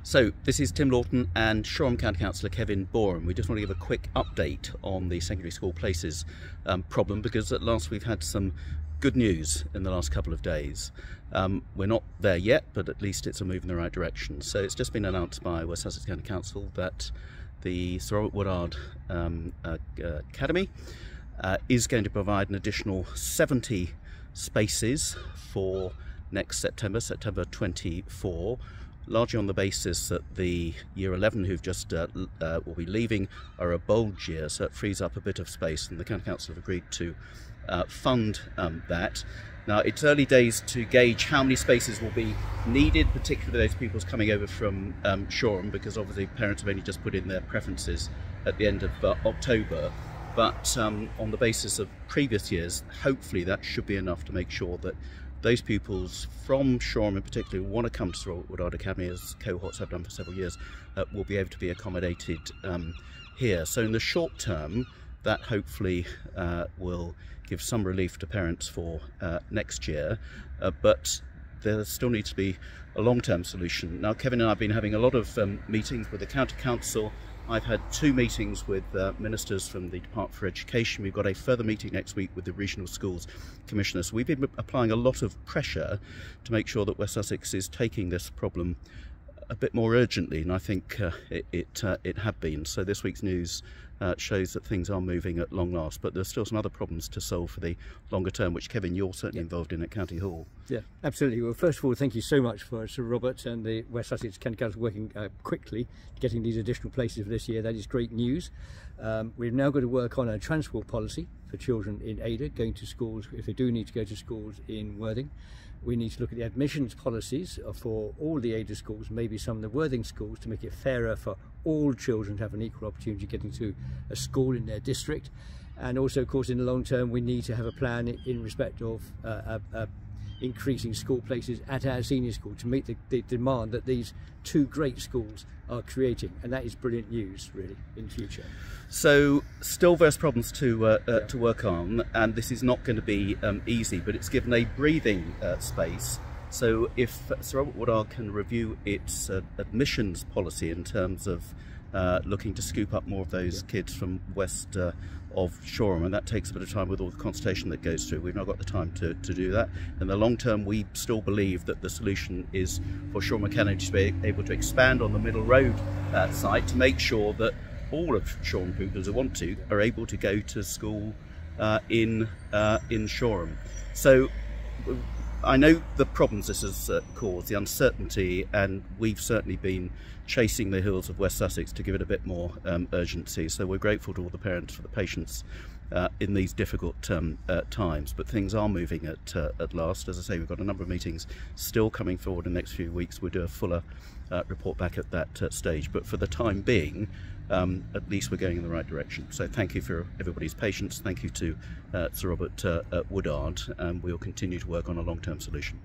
So this is Tim Lawton and Shoreham County Councillor Kevin Boreham. We just want to give a quick update on the secondary school places problem, because at last we've had some good news in the last couple of days. We're not there yet, but at least it's a move in the right direction. So it's just been announced by West Sussex County Council that the Sir Robert Woodward Academy is going to provide an additional 70 spaces for next September 24, largely on the basis that the Year 11 who've just will be leaving are a bulge year, so it frees up a bit of space, and the County Council have agreed to fund that. Now, it's early days to gauge how many spaces will be needed, particularly those pupils coming over from Shoreham, because obviously parents have only just put in their preferences at the end of October. But on the basis of previous years, hopefully that should be enough to make sure that those pupils from Shoreham in particular who want to come to Sir Robert Woodward Academy, as cohorts have done for several years, will be able to be accommodated here. So in the short term, that hopefully will give some relief to parents for next year, but there still needs to be a long-term solution. Now, Kevin and I have been having a lot of meetings with the County Council. I've had 2 meetings with ministers from the Department for Education. We've got a further meeting next week with the Regional Schools Commissioner. So we've been applying a lot of pressure to make sure that West Sussex is taking this problem a bit more urgently, and I think it had been. So this week's news shows that things are moving at long last, but there's still some other problems to solve for the longer term, which, Kevin, you're certainly involved in at County Hall. Yeah, absolutely. Well, first of all, thank you so much for Sir Robert and the West Sussex County Council working quickly, getting these additional places for this year. That is great news. We've now got to work on a transport policy for children in Ada going to schools, if they do need to go to schools in Worthing. We need to look at the admissions policies for all the Ada schools, maybe some of the Worthing schools, to make it fairer for all children to have an equal opportunity getting to a school in their district. And also, of course, in the long term, we need to have a plan in respect of increasing school places at our senior school to meet the demand that these 2 great schools are creating, and that is brilliant news, really, in future. So still various problems to work on, and this is not going to be easy, but it's given a breathing space. So if Sir Robert Woodward can review its admissions policy in terms of looking to scoop up more of those kids from west of Shoreham, and that takes a bit of time with all the consultation that goes through. We've not got the time to do that. In the long term, we still believe that the solution is for Shoreham Academy to be able to expand on the Middle Road site to make sure that all of Shoreham pupils who want to are able to go to school in Shoreham. So I know the problems this has caused, the uncertainty, and we've certainly been chasing the hills of West Sussex to give it a bit more urgency. So we're grateful to all the parents for the patience in these difficult times, but things are moving at last. As I say, we've got a number of meetings still coming forward in the next few weeks. We'll do a fuller report back at that stage, but for the time being, at least we're going in the right direction. So thank you for everybody's patience. Thank you to Sir Robert Woodward, and we'll continue to work on a long-term solution.